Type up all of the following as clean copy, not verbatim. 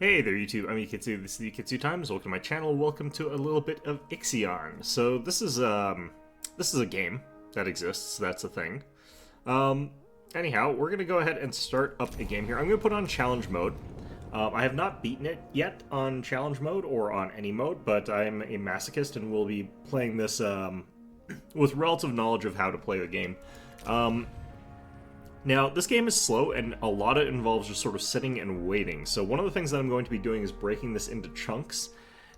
Hey there YouTube, I'm Yukitsu, this is the Yukitsu Times, welcome to my channel, welcome to a little bit of Ixion. So this is a game that exists, that's a thing. Anyhow, we're gonna go ahead and start up a game here. I'm gonna put on challenge mode. I have not beaten it yet on challenge mode or on any mode, but I'm a masochist and will be playing this with relative knowledge of how to play the game. Now, this game is slow, and a lot of it involves just sort of sitting and waiting. So one of the things that I'm going to be doing is breaking this into chunks,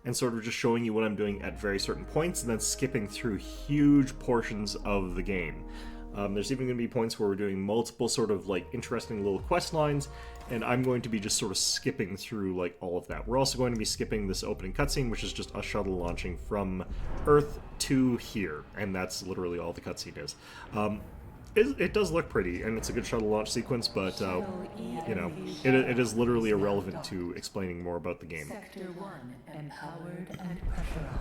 and sort of just showing you what I'm doing at very certain points, and then skipping through huge portions of the game. There's even going to be points where we're doing multiple sort of like interesting little quest lines, and I'm going to be just sort of skipping through like all of that. We're also going to be skipping this opening cutscene, which is just a shuttle launching from Earth to here, and that's literally all the cutscene is. It does look pretty, and it's a good shuttle launch sequence, but, you know, it is literally irrelevant to explaining more about the game. Sector 1, empowered and pressurized.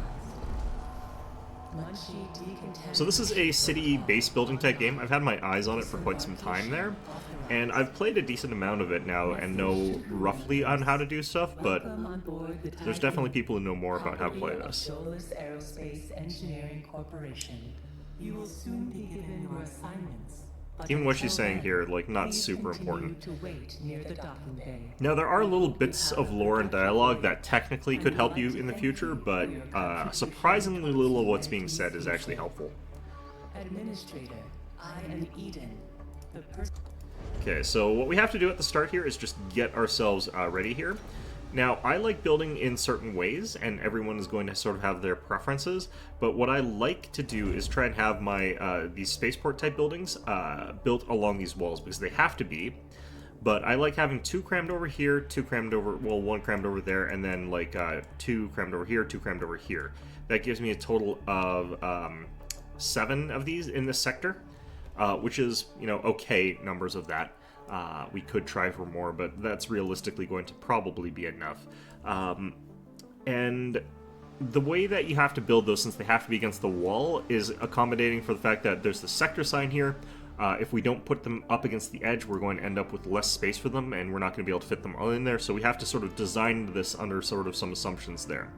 So this is a city base building type game. I've had my eyes on it for quite some time there, and I've played a decent amount of it now and know roughly on how to do stuff, but there's definitely people who know more about how to play this. Aerospace Engineering Corporation. You will soon be given your assignments. Even what she's saying here, like, not super important. To wait near the docking bay. Now, there are little bits of lore and dialogue that technically could help you in the future, but surprisingly little of what's being said is actually helpful. Administrator, I am Eden. Okay, so what we have to do at the start here is just get ourselves ready here. Now, I like building in certain ways, and everyone is going to sort of have their preferences, but what I like to do is try and have my these spaceport type buildings built along these walls, because they have to be, but I like having two crammed over here, two crammed over, well, one crammed over there, and then like two crammed over here, two crammed over here. That gives me a total of 7 of these in this sector, which is, you know, okay numbers of that. We could try for more, but that's realistically going to probably be enough. And the way that you have to build those, since they have to be against the wall, is accommodating for the fact that there's the sector sign here. If we don't put them up against the edge, we're going to end up with less space for them, and we're not going to be able to fit them all in there, so we have to sort of design this under sort of some assumptions there.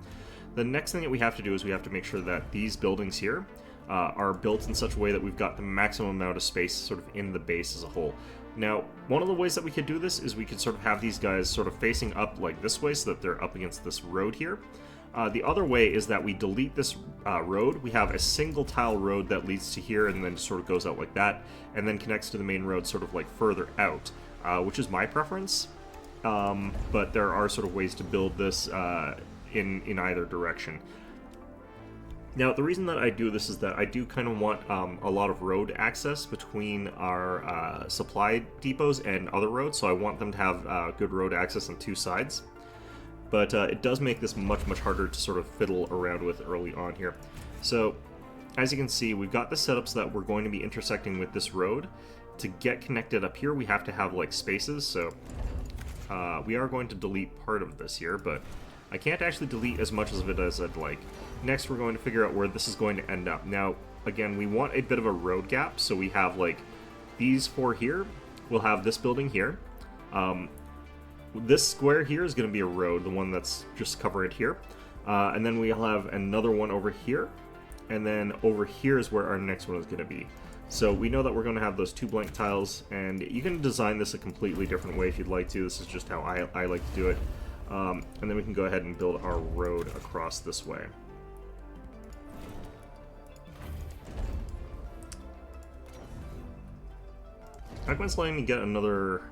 The next thing that we have to do is we have to make sure that these buildings here are built in such a way that we've got the maximum amount of space sort of in the base as a whole. Now, one of the ways that we could do this is we could sort of have these guys sort of facing up like this way so that they're up against this road here. The other way is that we delete this road. We have a single tile road that leads to here and then sort of goes out like that, and then connects to the main road sort of like further out, which is my preference. But there are sort of ways to build this in either direction. Now, the reason that I do this is that I do kind of want a lot of road access between our supply depots and other roads, so I want them to have good road access on two sides. But it does make this much, much harder to sort of fiddle around with early on here. So, as you can see, we've got this set up so that we're going to be intersecting with this road. To get connected up here, we have to have, like, spaces, so we are going to delete part of this here, but I can't actually delete as much of it as I'd like. Next, we're going to figure out where this is going to end up. Now, again, we want a bit of a road gap, so we have, like, these 4 here. We'll have this building here. This square here is going to be a road, the one that's just covered here. And then we'll have another one over here. And then over here is where our next one is going to be. So we know that we're going to have those 2 blank tiles, and you can design this a completely different way if you'd like to. This is just how I like to do it. And then we can go ahead and build our road across this way. How come it's letting me get another...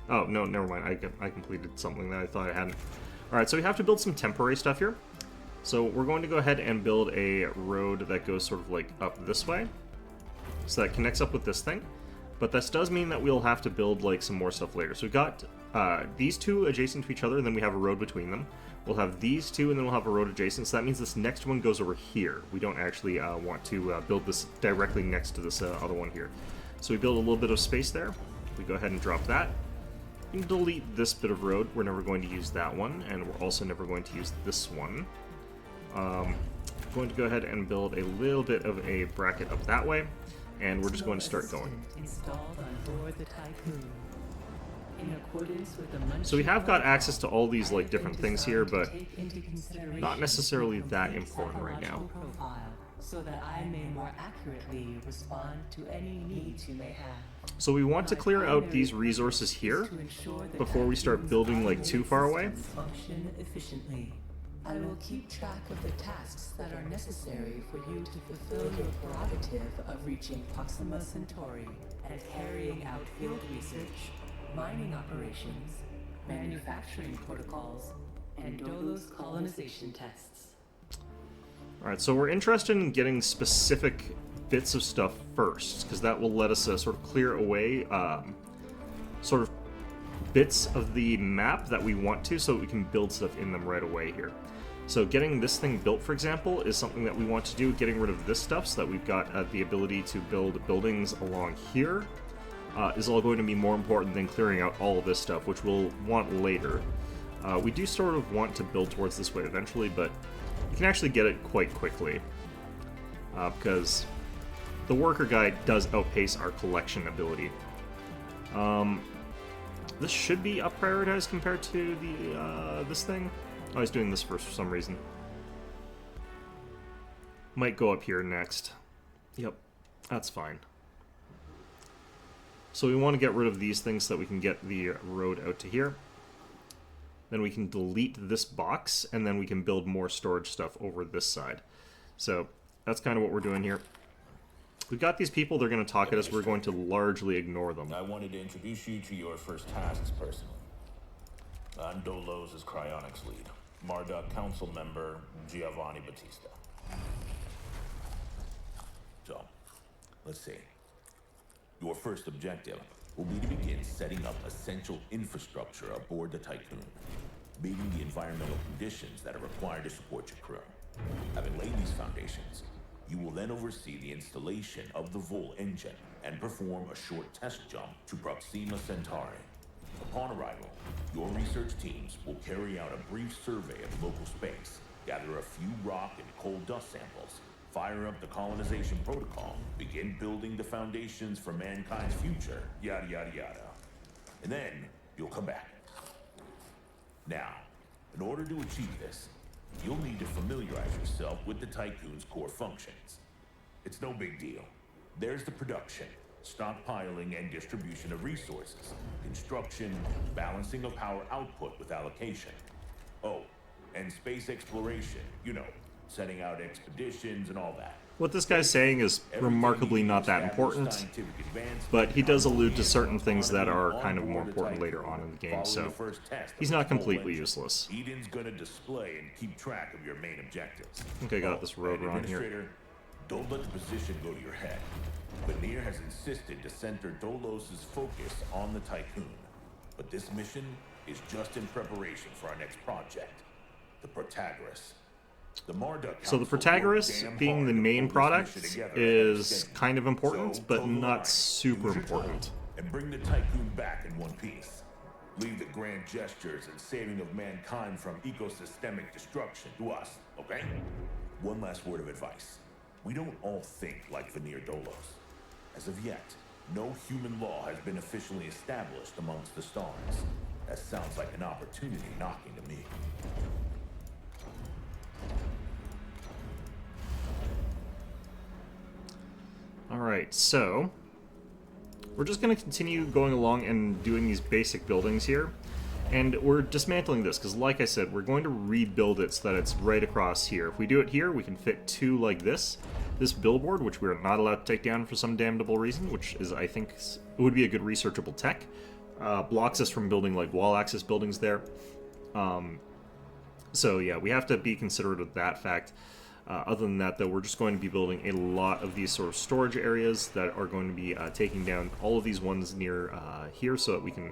Oh, no, never mind. I completed something that I thought I hadn't. Alright, so we have to build some temporary stuff here. So we're going to go ahead and build a road that goes sort of like up this way. So that connects up with this thing. But this does mean that we'll have to build like some more stuff later. So we've got these 2 adjacent to each other, and then we have a road between them. We'll have these 2, and then we'll have a road adjacent. So that means this next one goes over here. We don't actually want to build this directly next to this other one here. So we build a little bit of space there. We go ahead and drop that. You can delete this bit of road. We're never going to use that one, and we're also never going to use this one. I'm going to go ahead and build a little bit of a bracket up that way, and we're just going to start going. Installed on board the Typhoon. In accordance with the Munchie So we have got access to all these like has different been things here, designed but to take into consideration not necessarily your that complete important right now. psychological profile, so that I may more accurately respond to any needs you may have. So we want to My clear out primary these purpose resources is here to ensure that before we start Typhoon's building like too far away. systems function efficiently. I will keep track of the tasks that are necessary for you to fulfill your prerogative of reaching Proxima Centauri and carrying out field research, mining operations, manufacturing protocols, and Dolos colonization tests. Alright, so we're interested in getting specific bits of stuff first, because that will let us sort of clear away sort of bits of the map that we want to, so that we can build stuff in them right away here. So getting this thing built, for example, is something that we want to do. Getting rid of this stuff so that we've got the ability to build buildings along here is all going to be more important than clearing out all of this stuff, which we'll want later. We do sort of want to build towards this way eventually, but you can actually get it quite quickly because the worker guide does outpace our collection ability. This should be up prioritized compared to the this thing. I was doing this first for some reason. Might go up here next. Yep, that's fine. So we want to get rid of these things so that we can get the road out to here. Then we can delete this box, and then we can build more storage stuff over this side. So that's kind of what we're doing here. We've got these people, they're going to talk at us, we're going to largely ignore them. I wanted to introduce you to your first tasks personally. I'm Dolos' cryonics lead. Marduk council member Giovanni Battista. So, let's see. Your first objective will be to begin setting up essential infrastructure aboard the Tycoon, meeting the environmental conditions that are required to support your crew. Having laid these foundations, you will then oversee the installation of the Vol engine and perform a short test jump to Proxima Centauri. Upon arrival, your research teams will carry out a brief survey of local space, gather a few rock and coal dust samples, fire up the colonization protocol, begin building the foundations for mankind's future, yada yada yada. And then, you'll come back. Now, in order to achieve this, you'll need to familiarize yourself with the Tycoon's core functions. It's no big deal. There's the production, stockpiling and distribution of resources, construction, balancing of power output with allocation. Oh, and space exploration, you know, setting out expeditions and all that. What this guy's saying is remarkably not that important, but he does allude to certain things that are kind of more important later on in the game, so he's not completely useless. Eden's gonna display and keep track of your main objectives. Okay, got this road around here. Administrator, don't let the position go to your head. Veneer has insisted to center Dolos' focus on the Tycoon, but this mission is just in preparation for our next project, the Protagoras. So the Protagoras, being the main product, is kind of important, but not super important. And bring the Tycoon back in one piece. Leave the grand gestures and saving of mankind from ecosystemic destruction to us, okay? One last word of advice. We don't all think like Veneer Dolos. As of yet, no human law has been officially established amongst the stars. That sounds like an opportunity knocking to me. Alright, so we're just going to continue going along and doing these basic buildings here. And we're dismantling this, because like I said, we're going to rebuild it so that it's right across here. If we do it here, we can fit two like this. This billboard, which we are not allowed to take down for some damnable reason, which is, I think, would be a good researchable tech, blocks us from building like wall access buildings there. So yeah, we have to be considerate of that fact. Other than that, though, we're just going to be building a lot of these sort of storage areas that are going to be taking down all of these ones near here so that we can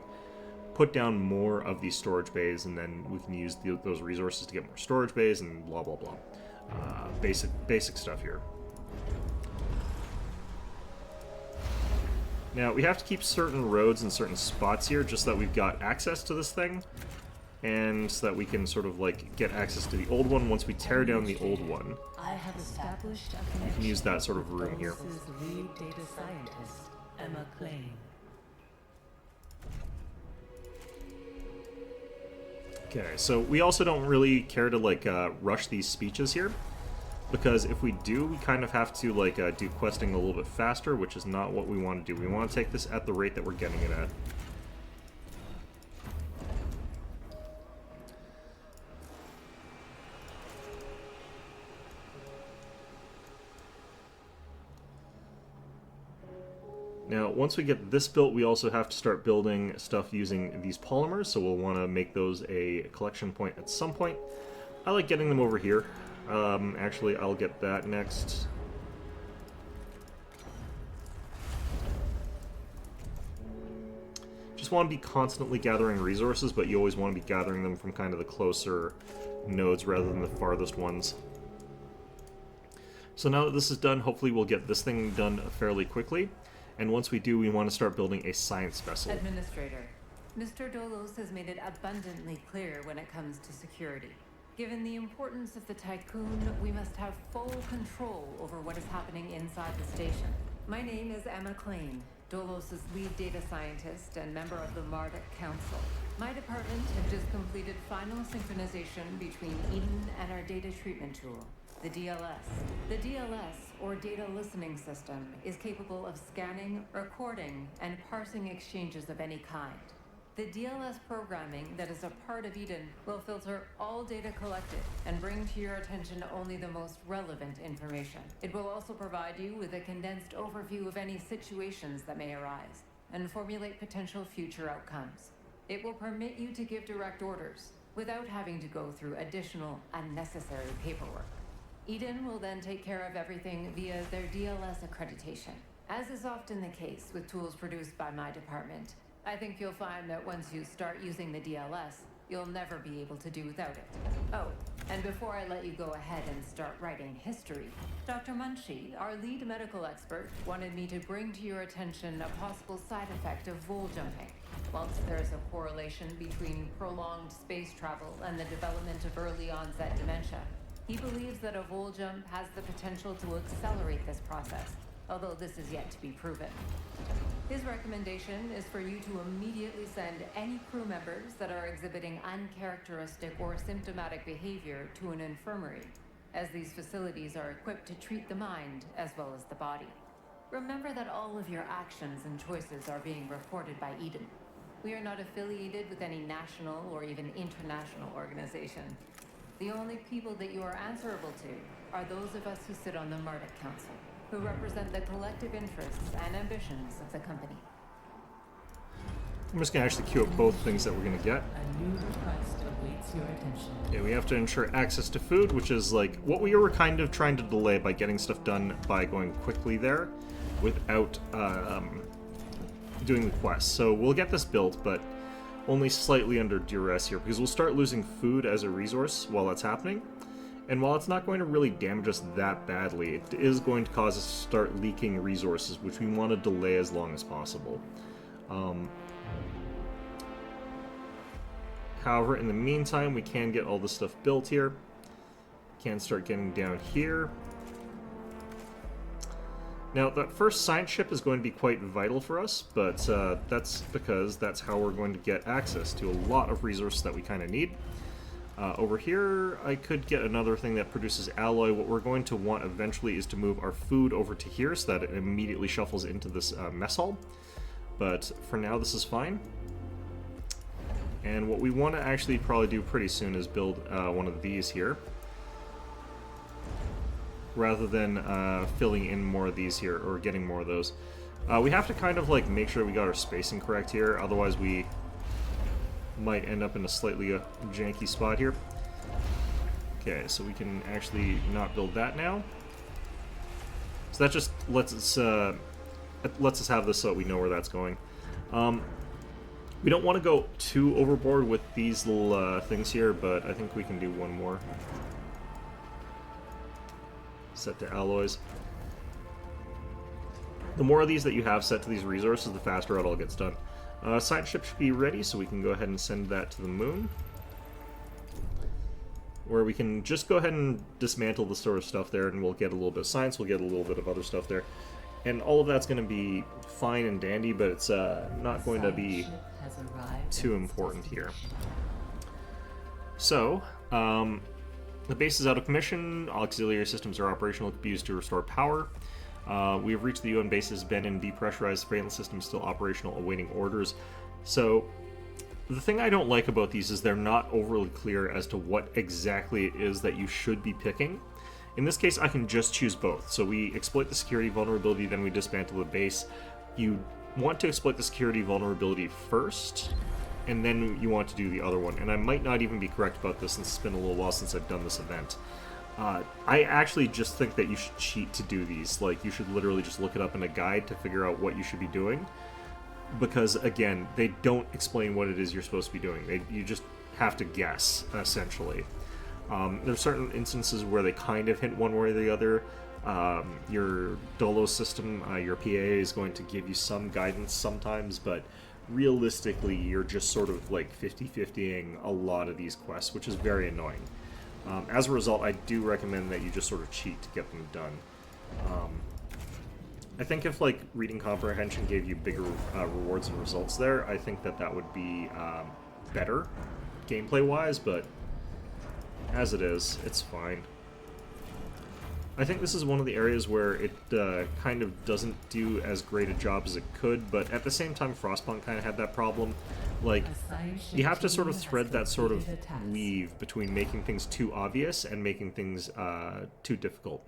put down more of these storage bays, and then we can use those resources to get more storage bays and blah, blah, blah. Basic stuff here. Now, we have to keep certain roads in certain spots here just so that we've got access to this thing, and so that we can sort of like get access to the old one once we tear down the old one. I have established a connection. We can use that sort of room here. Dolos' lead data scientist, Emma Klein. Okay, so we also don't really care to like rush these speeches here, because if we do, we kind of have to like do questing a little bit faster, which is not what we want to do. We want to take this at the rate that we're getting it at. Now, once we get this built, we also have to start building stuff using these polymers, so we'll want to make those a collection point at some point. I like getting them over here. Actually, I'll get that next. Just want to be constantly gathering resources, but you always want to be gathering them from kind of the closer nodes rather than the farthest ones. So now that this is done, hopefully we'll get this thing done fairly quickly. And once we do, we want to start building a science vessel. Administrator, Mr. Dolos has made it abundantly clear when it comes to security. Given the importance of the Tycoon, we must have full control over what is happening inside the station. My name is Emma Klein, Dolos' lead data scientist and member of the Marduk Council. My department has just completed final synchronization between Eden and our data treatment tool, the DLS. The DLS, or Data Listening System, is capable of scanning, recording, and parsing exchanges of any kind. The DLS programming that is a part of Eden will filter all data collected and bring to your attention only the most relevant information. It will also provide you with a condensed overview of any situations that may arise and formulate potential future outcomes. It will permit you to give direct orders without having to go through additional unnecessary paperwork. Eden will then take care of everything via their DLS accreditation. As is often the case with tools produced by my department, I think you'll find that once you start using the DLS, you'll never be able to do without it. Oh, and before I let you go ahead and start writing history, Dr. Munchie, our lead medical expert, wanted me to bring to your attention a possible side effect of vol jumping. Whilst there's a correlation between prolonged space travel and the development of early onset dementia, he believes that a vol jump has the potential to accelerate this process, although this is yet to be proven. His recommendation is for you to immediately send any crew members that are exhibiting uncharacteristic or symptomatic behavior to an infirmary, as these facilities are equipped to treat the mind as well as the body. Remember that all of your actions and choices are being reported by Eden. We are not affiliated with any national or even international organization. The only people that you are answerable to are those of us who sit on the Marduk Council, who represent the collective interests and ambitions of the company. I'm just going to actually queue up both things that we're going to get. A new request awaits your attention. Yeah, we have to ensure access to food, which is like what we were kind of trying to delay by getting stuff done by going quickly there without doing the quest. So we'll get this built, but only slightly under duress here, because we'll start losing food as a resource while that's happening. And while it's not going to really damage us that badly, it is going to cause us to start leaking resources, which we want to delay as long as possible. However, in the meantime, we can get all this stuff built here. Can start getting down here. Now, that first science ship is going to be quite vital for us, but that's because that's how we're going to get access to a lot of resources that we kind of need. Over here, I could get another thing that produces alloy. What we're going to want eventually is to move our food over to here so that it immediately shuffles into this mess hall. But for now, this is fine. And what we want to actually probably do pretty soon is build one of these here, rather than filling in more of these here, or getting more of those. We have to kind of like make sure we got our spacing correct here, otherwise we might end up in a slightly janky spot here. Okay, so we can actually not build that now. So that just lets us have this so we know where that's going. We don't want to go too overboard with these little things here, but I think we can do one more. Set to alloys. The more of these that you have set to these resources, the faster it all gets done. Science ship should be ready, so we can go ahead and send that to the moon, where we can just go ahead and dismantle the sort of stuff there, and we'll get a little bit of science, we'll get a little bit of other stuff there. And all of that's going to be fine and dandy, but it's not going to be too important here. So, the base is out of commission. Auxiliary systems are operational. It can be used to restore power. We have reached the UN base. Has been in depressurized. Surveillance system still operational, awaiting orders. So, the thing I don't like about these is they're not overly clear as to what exactly it is that you should be picking. In this case, I can just choose both. So we exploit the security vulnerability, then we dismantle the base. You want to exploit the security vulnerability first, and then you want to do the other one. And I might not even be correct about this since it's been a little while since I've done this event. I actually just think that you should cheat to do these. Like, you should literally just look it up in a guide to figure out what you should be doing. Because, again, they don't explain what it is you're supposed to be doing. You just have to guess, essentially. There's certain instances where they kind of hint one way or the other. Your Dolo system, your PA is going to give you some guidance sometimes, but realistically, you're just sort of like 50-50ing a lot of these quests, which is very annoying. As a result, I do recommend that you just sort of cheat to get them done. I think if like reading comprehension gave you bigger rewards and results there, I think that that would be better gameplay-wise, but as it is, it's fine. I think this is one of the areas where it kind of doesn't do as great a job as it could, but at the same time, Frostpunk kind of had that problem. Like, you have to sort of thread that sort of weave between making things too obvious and making things too difficult.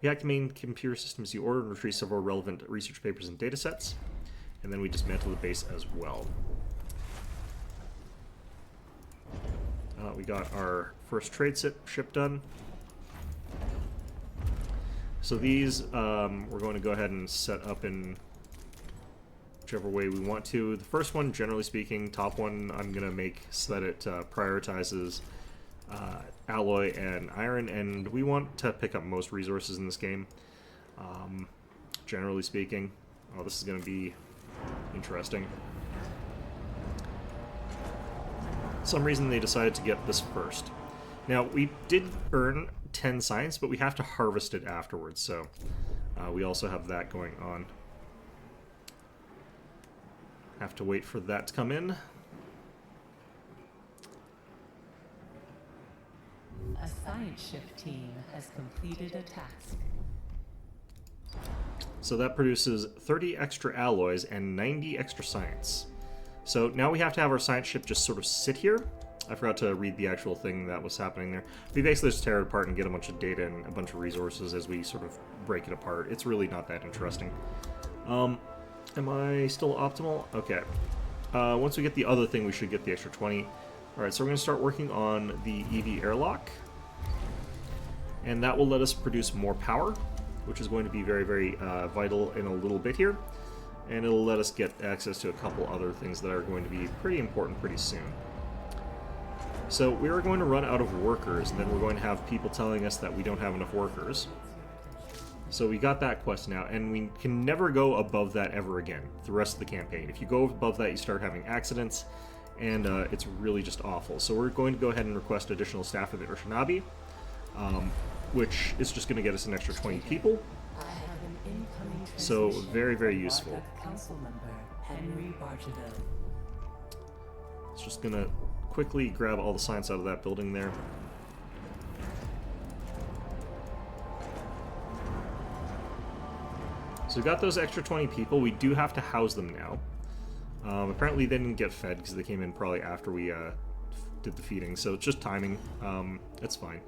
We hack the main computer systems you ordered and retrieve several relevant research papers and datasets, and then we dismantle the base as well. We got our first trade ship done. So these, we're going to go ahead and set up in whichever way we want to. The first one, generally speaking, top one, I'm going to make so that it prioritizes alloy and iron, and we want to pick up most resources in this game, generally speaking. Oh, this is going to be interesting. For some reason they decided to get this first. Now, we did earn 10 science, but we have to harvest it afterwards, so we also have that going on. Have to wait for that to come in. A science ship team has completed a task. So that produces 30 extra alloys and 90 extra science. So now we have to have our science ship just sort of sit here. I forgot to read the actual thing that was happening there. We basically just tear it apart and get a bunch of data and a bunch of resources as we sort of break it apart. It's really not that interesting. Am I still optimal? Okay. Once we get the other thing, we should get the extra 20. Alright, so we're going to start working on the EV airlock. And that will let us produce more power, which is going to be very, very vital in a little bit here. And it'll let us get access to a couple other things that are going to be pretty important pretty soon. So we are going to run out of workers, and then we're going to have people telling us that we don't have enough workers. So we got that quest now, and we can never go above that ever again, the rest of the campaign. If you go above that, you start having accidents, and it's really just awful. So we're going to go ahead and request additional staff at the Urshinabi, which is just going to get us an extra 20 people. So very, very useful. It's just going to quickly grab all the science out of that building there. So we got those extra 20 people. We do have to house them now. Apparently they didn't get fed because they came in probably after we did the feeding, so it's just timing. It's fine.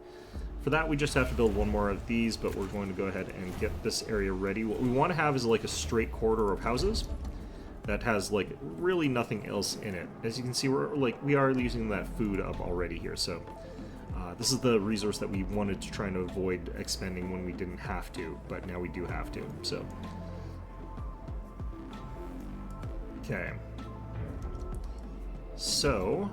For that, we just have to build one more of these, but we're going to go ahead and get this area ready. What we want to have is like a straight corridor of houses that has like really nothing else in it. As you can see, we are using that food up already here, so this is the resource that we wanted to try and avoid expending when we didn't have to, but now we do have to. So okay, so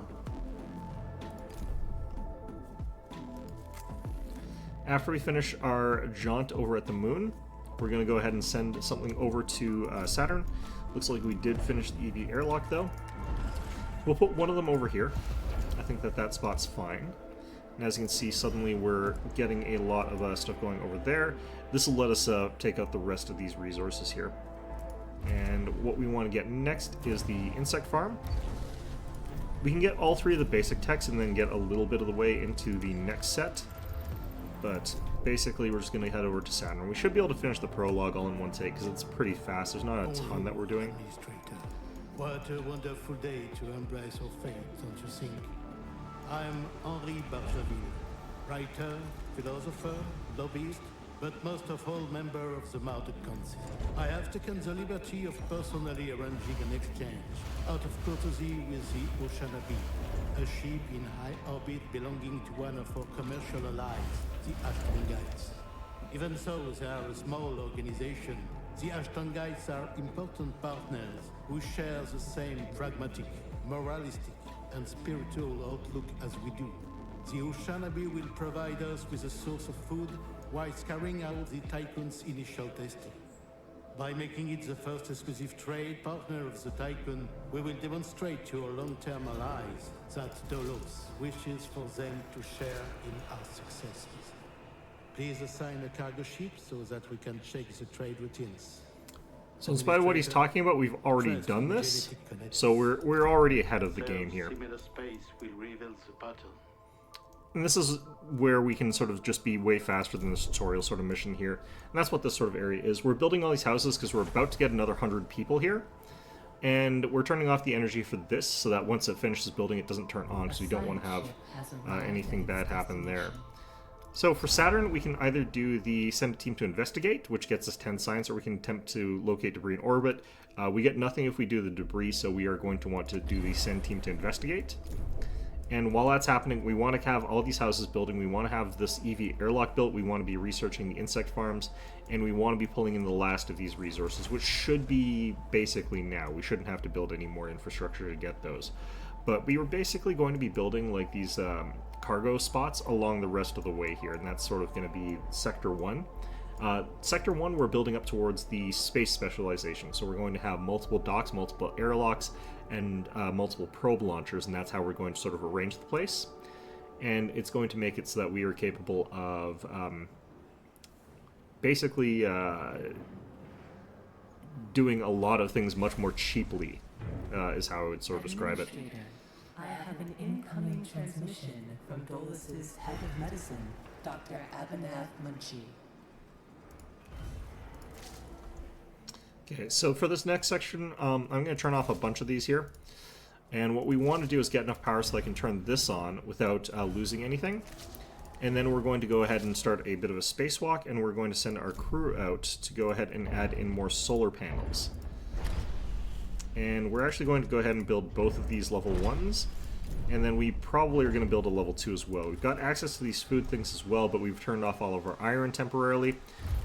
after we finish our jaunt over at the moon, we're going to go ahead and send something over to Saturn. Looks like we did finish the EV airlock, though. We'll put one of them over here. I think that that spot's fine. And as you can see, suddenly we're getting a lot of stuff going over there. This will let us take out the rest of these resources here. And what we want to get next is the insect farm. We can get all 3 of the basic techs and then get a little bit of the way into the next set. But basically, we're just going to head over to Saturn. We should be able to finish the prologue all in one take because it's pretty fast. There's not a ton that we're doing. What a wonderful day to embrace our fate, don't you think? I'm Henri Bargeville, writer, philosopher, lobbyist, but most of all member of the Mounted Council. I have taken the liberty of personally arranging an exchange out of courtesy with the Oceanabe, a ship in high orbit belonging to one of our commercial allies, the Ashtongites. Even though they are a small organization, the Ashtongites are important partners who share the same pragmatic, moralistic, and spiritual outlook as we do. The Oceanabe will provide us with a source of food while carrying out the Tycoon's initial testing. By making it the first exclusive trade partner of the Tycoon, we will demonstrate to our long-term allies that Dolos wishes for them to share in our successes. Please assign a cargo ship so that we can check the trade routines. So in spite of what he's talking about, we've already done this. So we're already ahead of the game here. Similar space will reveal the battle. And this is where we can sort of just be way faster than the tutorial sort of mission here. And that's what this sort of area is. We're building all these houses because we're about to get another 100 people here. And we're turning off the energy for this so that once it finishes building, it doesn't turn on because we don't want to have anything bad happen there. So for Saturn, we can either do the send a team to investigate, which gets us 10 science, or we can attempt to locate debris in orbit. We get nothing if we do the debris, so we are going to want to do the send team to investigate. And while that's happening, we want to have all these houses building, we want to have this EV airlock built, we want to be researching the insect farms, and we want to be pulling in the last of these resources, which should be basically now. We shouldn't have to build any more infrastructure to get those. But we were basically going to be building like these cargo spots along the rest of the way here, and that's sort of going to be Sector 1. Sector 1, we're building up towards the space specialization, so we're going to have multiple docks, multiple airlocks, and multiple probe launchers, and that's how we're going to sort of arrange the place. And it's going to make it so that we are capable of basically doing a lot of things much more cheaply, is how I would sort of describe it. I have an incoming transmission from Dolos's head of medicine, Dr. Abhinav Munshi. Okay, so for this next section, I'm going to turn off a bunch of these here. And what we want to do is get enough power so I can turn this on without losing anything. And then we're going to go ahead and start a bit of a spacewalk, and we're going to send our crew out to go ahead and add in more solar panels. And we're actually going to go ahead and build both of these level 1s. And then we probably are going to build a level 2 as well. We've got access to these food things as well, but we've turned off all of our iron temporarily.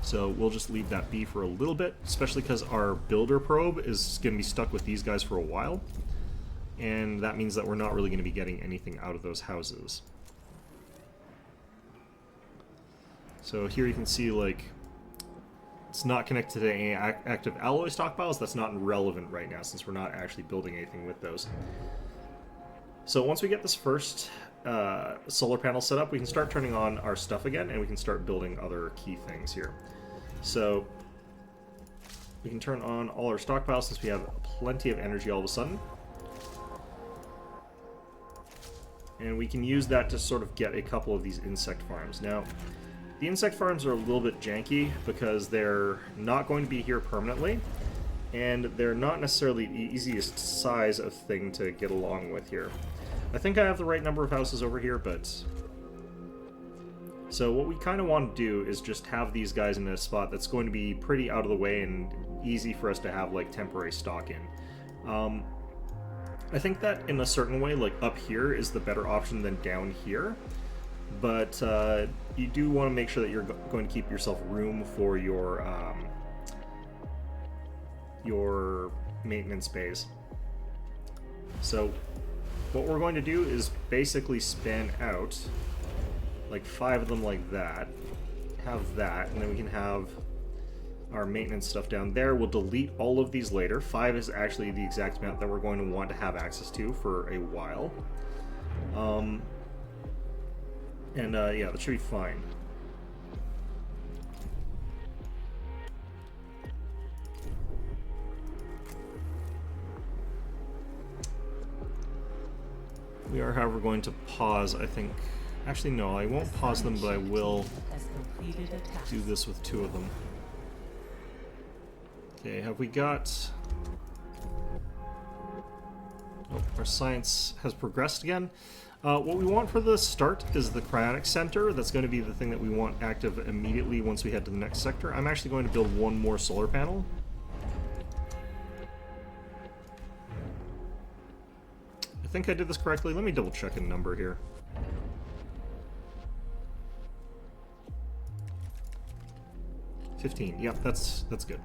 So we'll just leave that be for a little bit, especially because our builder probe is going to be stuck with these guys for a while. And that means that we're not really going to be getting anything out of those houses. So here you can see, like, it's not connected to any active alloy stockpiles. That's not relevant right now since we're not actually building anything with those. So once we get this first solar panel set up, we can start turning on our stuff again, and we can start building other key things here. So we can turn on all our stockpiles since we have plenty of energy all of a sudden. And we can use that to sort of get a couple of these insect farms. Now, the insect farms are a little bit janky because they're not going to be here permanently, and they're not necessarily the easiest size of thing to get along with here. I think I have the right number of houses over here, but... So what we kind of want to do is just have these guys in a spot that's going to be pretty out of the way and easy for us to have, like, temporary stock in. I think that in a certain way, like, up here is the better option than down here. But you do want to make sure that you're going to keep yourself room for your maintenance bays. So what we're going to do is basically span out like 5 of them like that, have that, and then we can have our maintenance stuff down there. We'll delete all of these later. 5 is actually the exact amount that we're going to want to have access to for a while. Yeah, that should be fine. We are, however, going to pause, I think. Actually, no, I won't pause them, but I will do this with 2 of them. Okay, have we got... Oh, our science has progressed again. What we want for the start is the cryonic center. That's going to be the thing that we want active immediately once we head to the next sector. I'm actually going to build 1 more solar panel. I think I did this correctly. Let me double check a number here. Yep, that's good.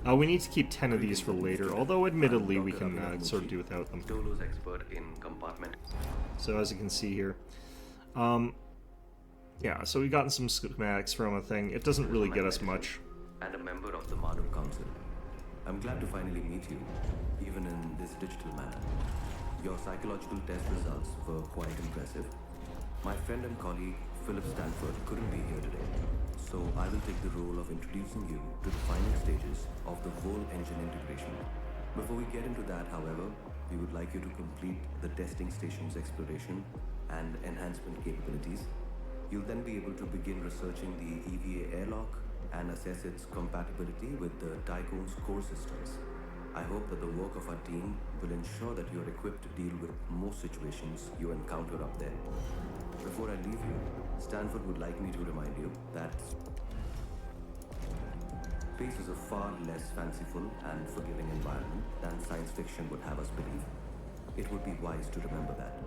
We need to keep 10 of these for later, although admittedly we can sort of do without them. So as you can see here, yeah, so we've gotten some schematics from a thing. It doesn't really get us much. And a member of the Marduk Council. I'm glad to finally meet you, even in this digital manner. Your psychological test results were quite impressive. My friend and colleague, Philip Stanford, couldn't be here today, so I will take the role of introducing you to the final stages of the whole engine integration. Before we get into that, however, we would like you to complete the testing station's exploration and enhancement capabilities. You'll then be able to begin researching the EVA airlock and assess its compatibility with the Tycoon's core systems. I hope that the work of our team will ensure that you are equipped to deal with most situations you encounter up there. Before I leave you, Stanford would like me to remind you that space is a far less fanciful and forgiving environment than science fiction would have us believe. It would be wise to remember that.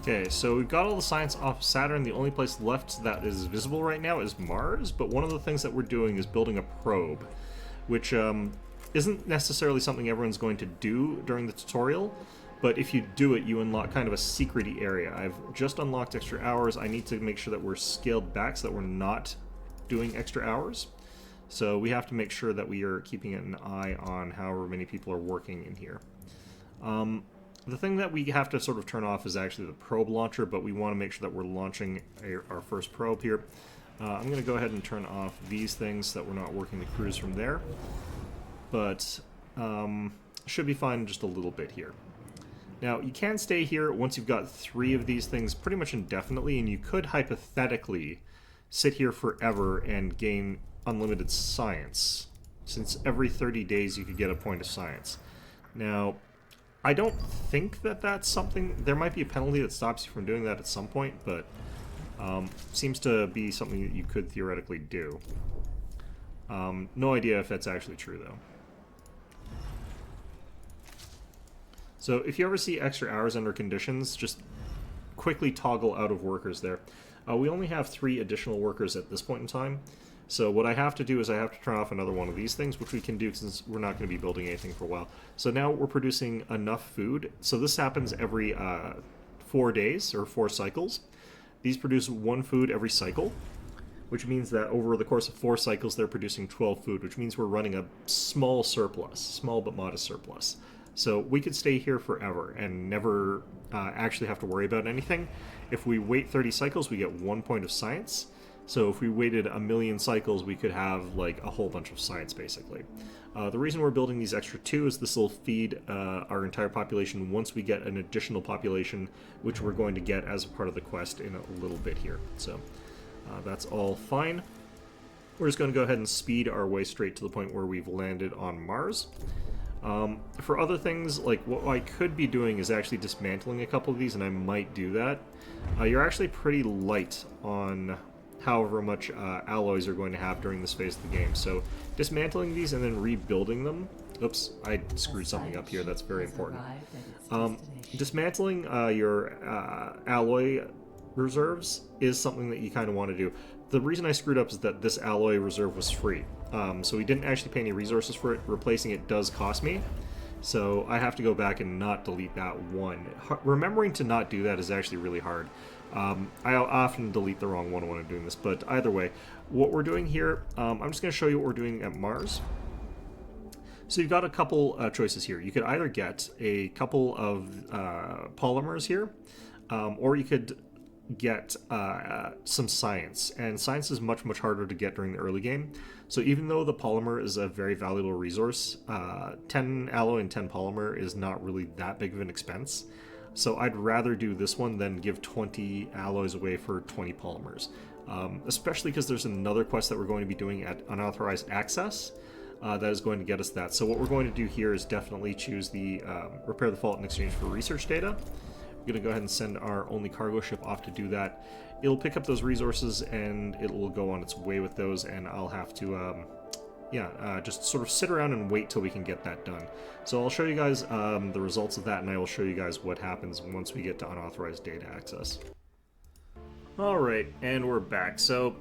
Okay, so we've got all the science off Saturn. The only place left that is visible right now is Mars, but one of the things that we're doing is building a probe, which isn't necessarily something everyone's going to do during the tutorial, but if you do it, you unlock kind of a secret-y area. I've just unlocked extra hours. I need to make sure that we're scaled back so that we're not doing extra hours. So we have to make sure that we are keeping an eye on however many people are working in here. The thing that we have to sort of turn off is actually the probe launcher, but we want to make sure that we're launching our first probe here. I'm going to go ahead and turn off these things so that we're not working the cruise from there. But should be fine just a little bit here. Now, you can stay here once you've got 3 of these things pretty much indefinitely, and you could hypothetically sit here forever and gain unlimited science, since every 30 days you could get a point of science. Now, I don't think that that's something... There might be a penalty that stops you from doing that at some point, but seems to be something that you could theoretically do. No idea if that's actually true, though. So if you ever see extra hours under conditions, just quickly toggle out of workers there. We only have 3 additional workers at this point in time. So what I have to do is I have to turn off another one of these things, which we can do since we're not going to be building anything for a while. So now we're producing enough food. So this happens every 4 days, or 4 cycles. These produce 1 food every cycle, which means that over the course of 4 cycles, they're producing 12 food, which means we're running a small surplus, small but modest surplus. So we could stay here forever and never actually have to worry about anything. If we wait 30 cycles, we get 1 point of science. So if we waited 1,000,000 cycles, we could have like a whole bunch of science, basically. The reason we're building these extra 2 is this will feed our entire population once we get an additional population, which we're going to get as a part of the quest in a little bit here. So that's all fine. We're just going to go ahead and speed our way straight to the point where we've landed on Mars. For other things, like what I could be doing is actually dismantling a couple of these, and I might do that. You're actually pretty light on however much alloys you're going to have during this phase of the game. So dismantling these and then rebuilding them... Oops, I screwed something up here. That's very important. Dismantling your alloy reserves is something that you kind of want to do. The reason I screwed up is that this alloy reserve was free. So we didn't actually pay any resources for it. Replacing it does cost me. So I have to go back and not delete that one. Remembering to not do that is actually really hard. I often delete the wrong one when I'm doing this, but either way, what we're doing here, I'm just going to show you what we're doing at Mars. So you've got a couple choices here. You could either get a couple of polymers here, or you could get some science, and science is much, much harder to get during the early game. So even though the polymer is a very valuable resource, 10 alloy and 10 polymer is not really that big of an expense. So I'd rather do this one than give 20 alloys away for 20 polymers. Especially because there's another quest that we're going to be doing at Unauthorized Access that is going to get us that. So what we're going to do here is definitely choose the Repair the Fault in exchange for research data. We're going to go ahead and send our only cargo ship off to do that. It'll pick up those resources and it will go on its way with those, and I'll have to just sort of sit around and wait till we can get that done. So I'll show you guys the results of that, and I will show you guys what happens once we get to unauthorized data access. Alright, and we're back. So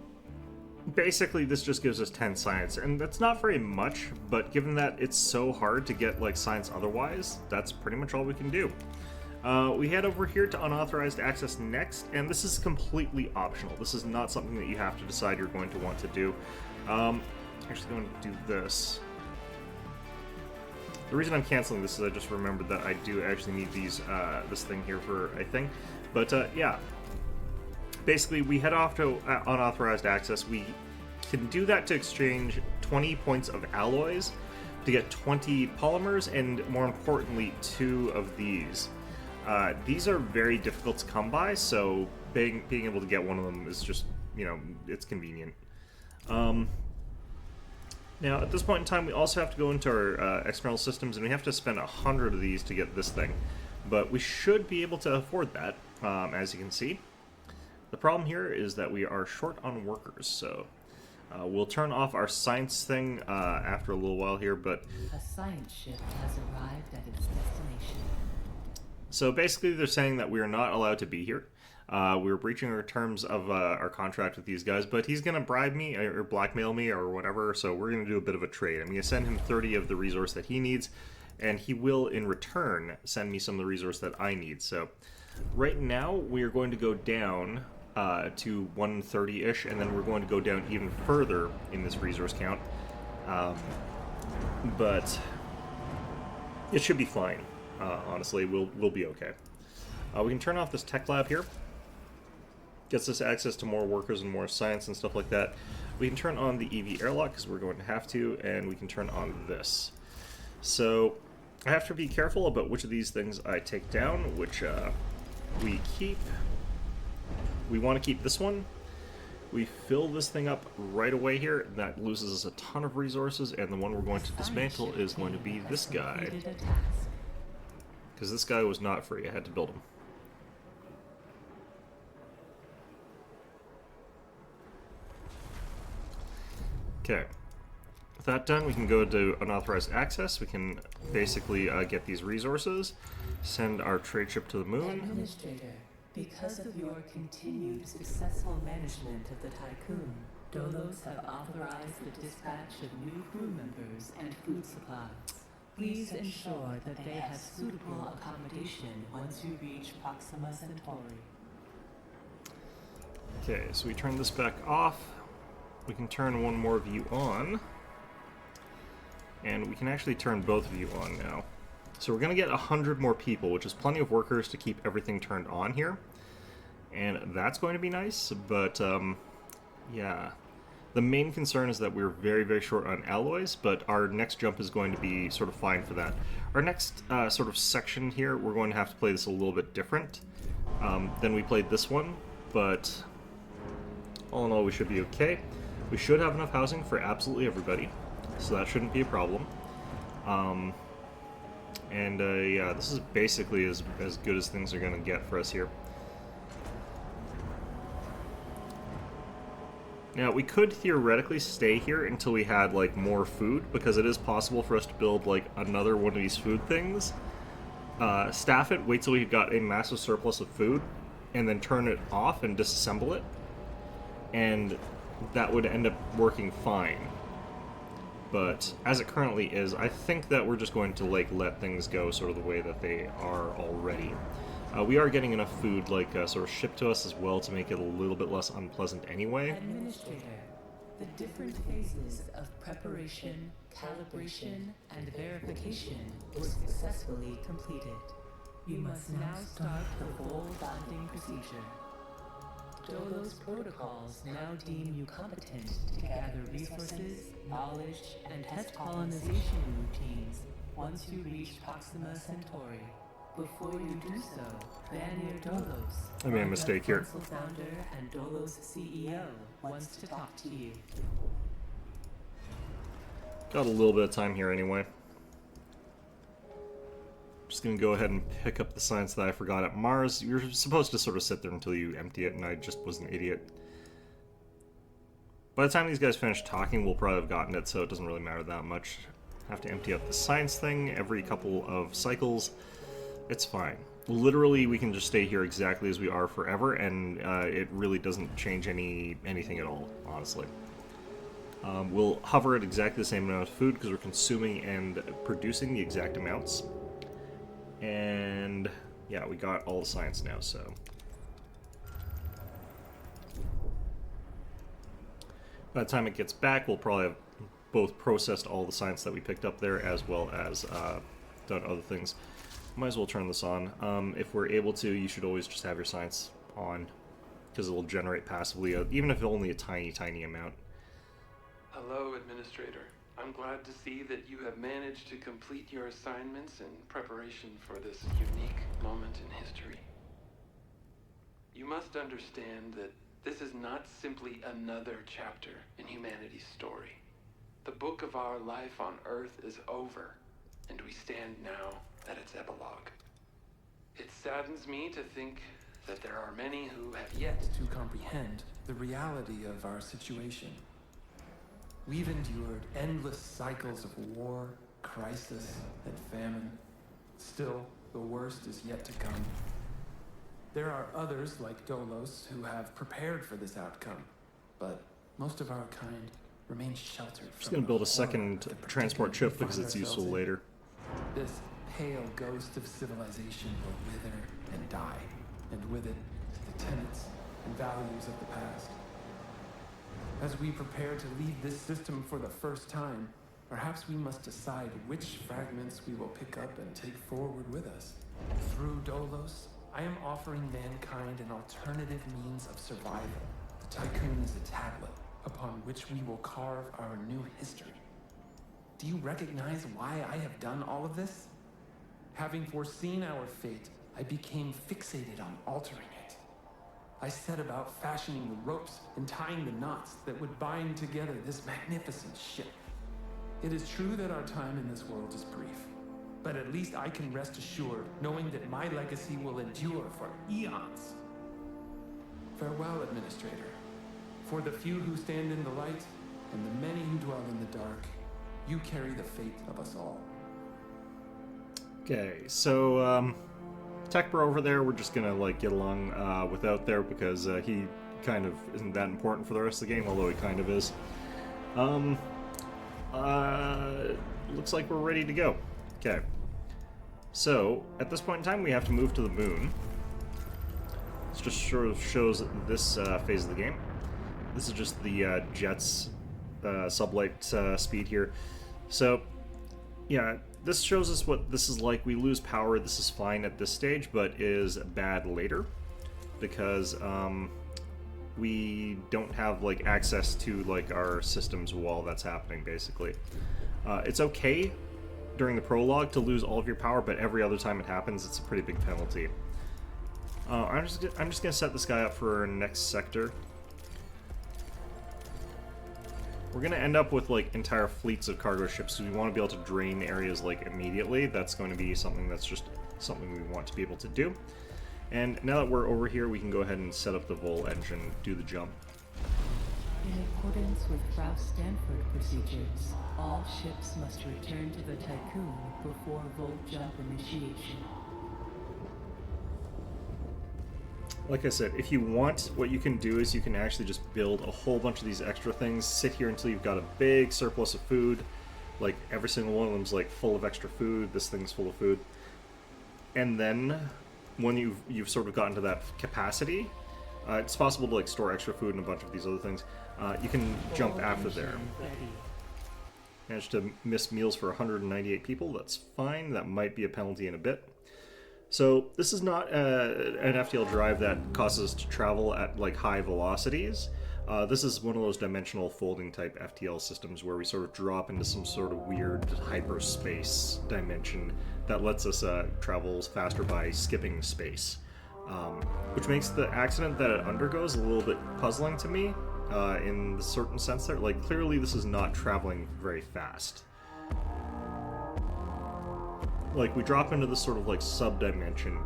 basically this just gives us 10 science, and that's not very much, but given that it's so hard to get like science otherwise, that's pretty much all we can do. We head over here to unauthorized access next, and this is completely optional. This is not something that you have to decide you're going to want to do. Actually going to do this. The reason I'm canceling this is I just remembered that I do actually need these this thing here for a thing. But yeah, basically we head off to unauthorized access. We can do that to exchange 20 points of alloys to get 20 polymers, and more importantly 2 of these. These are very difficult to come by, so being able to get one of them is just, you know, it's convenient. Now, at this point in time, we also have to go into our external systems, and we have to spend 100 of these to get this thing. But we should be able to afford that, as you can see. The problem here is that we are short on workers, so we'll turn off our science thing after a little while here, but... A science ship has arrived at its destination. So basically they're saying that we are not allowed to be here. We're breaching our terms of our contract with these guys, but he's going to bribe me or blackmail me or whatever, so we're going to do a bit of a trade. I'm going to send him 30 of the resource that he needs, and he will, in return, send me some of the resource that I need. So right now, we are going to go down to 130-ish, and then we're going to go down even further in this resource count. But it should be fine. Honestly, we'll be okay. We can turn off this tech lab here. Gets us access to more workers and more science and stuff like that. We can turn on the EV airlock because we're going to have to, and we can turn on this. So I have to be careful about which of these things I take down, which we keep. We want to keep this one. We fill this thing up right away here. That loses us a ton of resources, and the one we're going to dismantle is going to be this guy. Because this guy was not free, I had to build him. Okay. With that done, we can go to unauthorized access. We can basically get these resources, send our trade ship to the moon. Administrator, because of your continued successful management of the Tycoon, Dolos have authorized the dispatch of new crew members and food supplies. Please ensure that they have suitable accommodation once you reach Proxima Centauri. Okay, so we turn this back off. We can turn one more of you on. And we can actually turn both of you on now. So we're going to get 100 more people, which is plenty of workers to keep everything turned on here. And that's going to be nice, but yeah. The main concern is that we're very, very short on alloys, but our next jump is going to be sort of fine for that. Our next sort of section here, we're going to have to play this a little bit different than we played this one, but all in all, we should be okay. We should have enough housing for absolutely everybody, so that shouldn't be a problem. Yeah, this is basically as good as things are going to get for us here. Now, we could theoretically stay here until we had, like, more food, because it is possible for us to build, like, another one of these food things. Staff it, wait till we've got a massive surplus of food, and then turn it off and disassemble it. And that would end up working fine. But as it currently is, I think that we're just going to, like, let things go sort of the way that they are already. We are getting enough food, like, sort of shipped to us as well to make it a little bit less unpleasant anyway. Administrator, the different phases of preparation, calibration, and verification were successfully completed. You must now start the full bonding procedure. Dolos protocols now deem you competent to gather resources, knowledge, and test colonization routines once you reach Proxima Centauri. Before you do so, Vanir Dolos, I made a mistake here. Council founder and Dolos CEO, wants to talk to you. Got a little bit of time here anyway. Just gonna go ahead and pick up the science that I forgot at Mars. You're supposed to sort of sit there until you empty it, and I just was an idiot. By the time these guys finish talking, we'll probably have gotten it, so it doesn't really matter that much. Have to empty out the science thing every couple of cycles. It's fine. Literally, we can just stay here exactly as we are forever, and it really doesn't change anything at all, honestly. We'll hover at exactly the same amount of food because we're consuming and producing the exact amounts. And yeah, we got all the science now, so. By the time it gets back, we'll probably have both processed all the science that we picked up there as well as done other things. Might as well turn this on. If we're able to, you should always just have your science on because it will generate passively, even if only a tiny amount. Hello, Administrator. I'm glad to see that you have managed to complete your assignments in preparation for this unique moment in history. You must understand that this is not simply another chapter in humanity's story. The book of our life on Earth is over, and we stand now at its epilogue. It saddens me to think that there are many who have yet to comprehend the reality of our situation. We've endured endless cycles of war, crisis, and famine. Still, the worst is yet to come. There are others like Dolos who have prepared for this outcome, but most of our kind remain sheltered. Just gonna build a second transport ship because it's useful later. This pale ghost of civilization will wither and die, and with it, the tenets and values of the past. As we prepare to leave this system for the first time, perhaps we must decide which fragments we will pick up and take forward with us. Through Dolos, I am offering mankind an alternative means of survival. The Tycoon is a tablet upon which we will carve our new history. Do you recognize why I have done all of this? Having foreseen our fate, I became fixated on altering it. I set about fashioning the ropes and tying the knots that would bind together this magnificent ship. It is true that our time in this world is brief, but at least I can rest assured knowing that my legacy will endure for eons. Farewell, Administrator. For the few who stand in the light and the many who dwell in the dark, you carry the fate of us all. Okay, so Tech Bro over there, we're just gonna like get along without there because he kind of isn't that important for the rest of the game, although he kind of is. Looks like we're ready to go. Okay, so at this point in time, we have to move to the moon. This just sort of shows this phase of the game. This is just the jet's sublight speed here. So, yeah, this shows us what this is like. We lose power. This is fine at this stage, but is bad later because we don't have like access to like our systems while that's happening. Basically, it's okay during the prologue to lose all of your power, but every other time it happens, it's a pretty big penalty. I'm just gonna set this guy up for our next sector. We're gonna end up with like entire fleets of cargo ships, so we want to be able to drain areas like immediately. That's going to be something that's just something we want to be able to do. And now that we're over here, we can go ahead and set up the Vol engine, do the jump. In accordance with Ralph Stanford procedures, all ships must return to the Tycoon before Volt jump initiation. Like I said, if you want, what you can do is you can actually just build a whole bunch of these extra things, sit here until you've got a big surplus of food, like every single one of them's like full of extra food, this thing's full of food, and then when you've sort of gotten to that capacity, it's possible to like store extra food and a bunch of these other things. You can jump after there. Managed to miss meals for 198 people, that's fine, that might be a penalty in a bit. So this is not an FTL drive that causes us to travel at like high velocities. This is one of those dimensional folding type FTL systems where we sort of drop into some sort of weird hyperspace dimension that lets us travel faster by skipping space. Which makes the accident that it undergoes a little bit puzzling to me in the certain sense there. Like, clearly this is not traveling very fast. Like, we drop into this sort of like sub-dimension,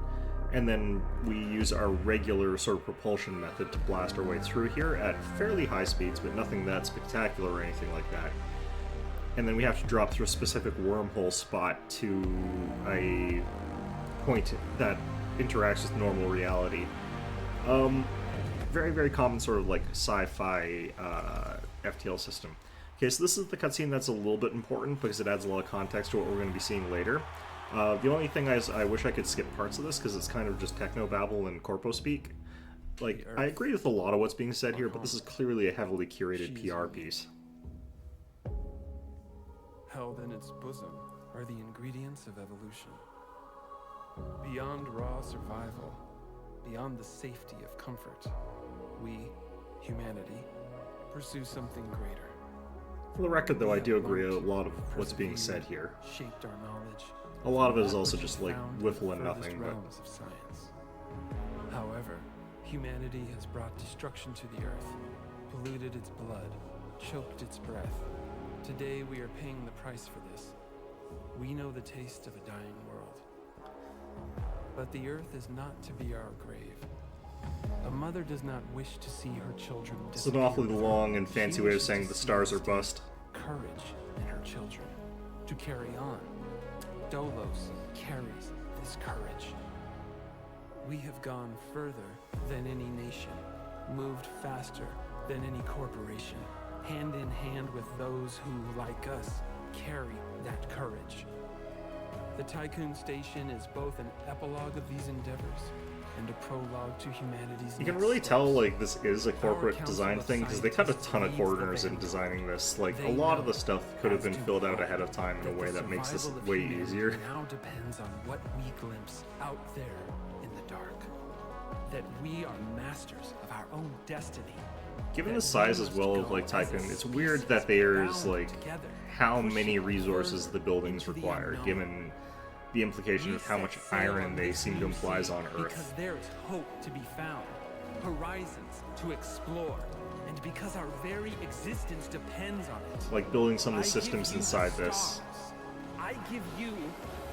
and then we use our regular sort of propulsion method to blast our way through here at fairly high speeds, but nothing that spectacular or anything like that. And then we have to drop through a specific wormhole spot to a point that interacts with normal reality. Very, very common sort of like sci-fi FTL system. Okay, so this is the cutscene that's a little bit important because it adds a lot of context to what we're going to be seeing later. The only thing is I wish I could skip parts of this because it's kind of just technobabble and corpo speak. Like, I agree with a lot of what's being said here, but this is clearly a heavily curated PR piece. Held in its bosom are the ingredients of evolution. Beyond raw survival, beyond the safety of comfort, we, humanity, pursue something greater. For the record, though, I do agree a lot of what's being said here. Shaped our knowledge. A lot of it is also just like whiffle and nothing, but Of science. However, humanity has brought destruction to the earth, polluted its blood, choked its breath. Today we are paying the price for this. We know the taste of a dying world. But the earth is not to be our grave. A mother does not wish to see her children disappear. it's an awfully long and fancy way of saying the stars are bust. Courage in her children to carry on. Dolos carries this courage. We have gone further than any nation, moved faster than any corporation, hand in hand with those who, like us, carry that courage. The Tycoon Station is both an epilogue of these endeavors and a prologue to humanity's You can next really tell, steps. like, this is a corporate design thing, because they cut a ton of corners in designing this. Like, a lot of the stuff could have been filled out ahead of time in a way that makes this way easier. Now depends on what we glimpse out there in the dark. That we are masters of our own destiny. Given the size as well of, like, Tycoon, it's weird that there's, like, how many resources the buildings require, given the implication of how much iron they seem to imply is on Because Earth. there is hope to be found, horizons to explore, and because our very existence depends on it. Like, building some of I the give systems you the inside this stars. I give you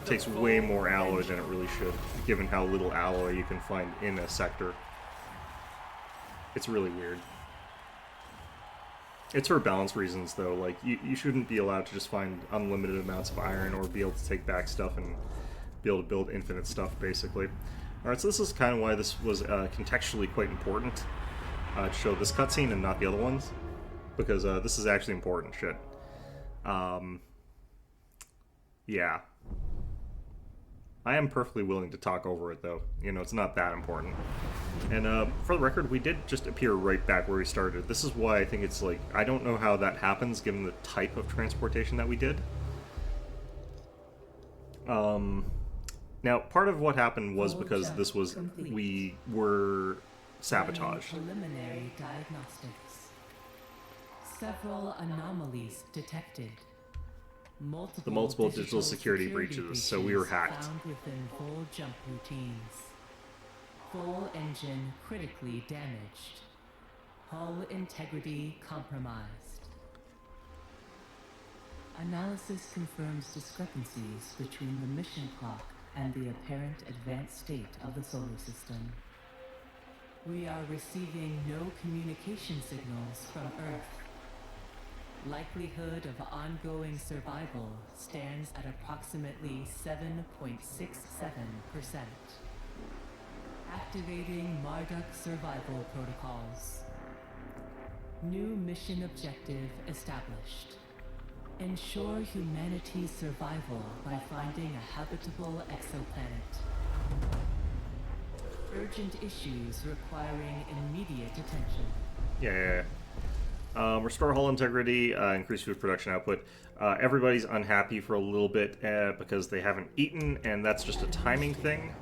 the takes way full more alloy engine. than it really should, given how little alloy you can find in a sector. It's really weird. It's for balance reasons, though. Like, you shouldn't be allowed to just find unlimited amounts of iron or be able to take back stuff and be able to build infinite stuff, basically. Alright, so this is kind of why this was contextually quite important to show this cutscene and not the other ones, because this is actually important shit. Yeah. I am perfectly willing to talk over it, though. You know, it's not that important. And for the record, we did just appear right back where we started. This is why I think it's like, I don't know how that happens given the type of transportation that we did. Now, part of what happened was because this was, we were sabotaged. Preliminary diagnostics. Several anomalies detected. The multiple digital security breaches, so we were hacked. Found within full jump routines. Full engine critically damaged. Hull integrity compromised. Analysis confirms discrepancies between the mission clock and the apparent advanced state of the solar system. We are receiving no communication signals from Earth. Likelihood of ongoing survival stands at approximately 7.67%. Activating Marduk survival protocols. New mission objective established. Ensure humanity's survival by finding a habitable exoplanet. Urgent issues requiring immediate attention. Yeah. Restore hull integrity, increase food production output. Everybody's unhappy for a little bit because they haven't eaten, and that's just a timing thing.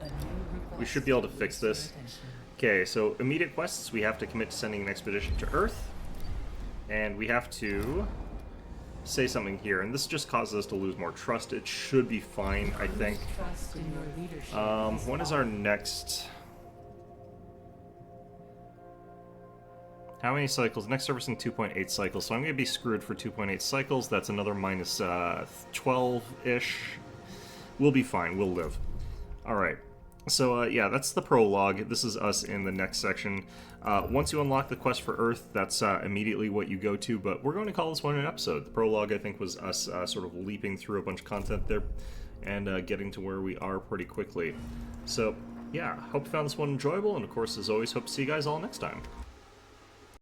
A new request We should be able to fix needs your this. attention. Okay, so immediate quests, we have to commit to sending an expedition to Earth. And we have to say something here. And this just causes us to lose more trust. It should be fine, I think. Trust in your leadership. When is our next... How many cycles? Next servicing 2.8 cycles. So I'm going to be screwed for 2.8 cycles. That's another minus 12-ish. We'll be fine. We'll live. Alright. So, yeah, that's the prologue. This is us in the next section. Once you unlock the quest for Earth, that's immediately what you go to, but we're going to call this one an episode. The prologue, I think, was us sort of leaping through a bunch of content there and getting to where we are pretty quickly. So, yeah, hope you found this one enjoyable, and of course, as always, hope to see you guys all next time.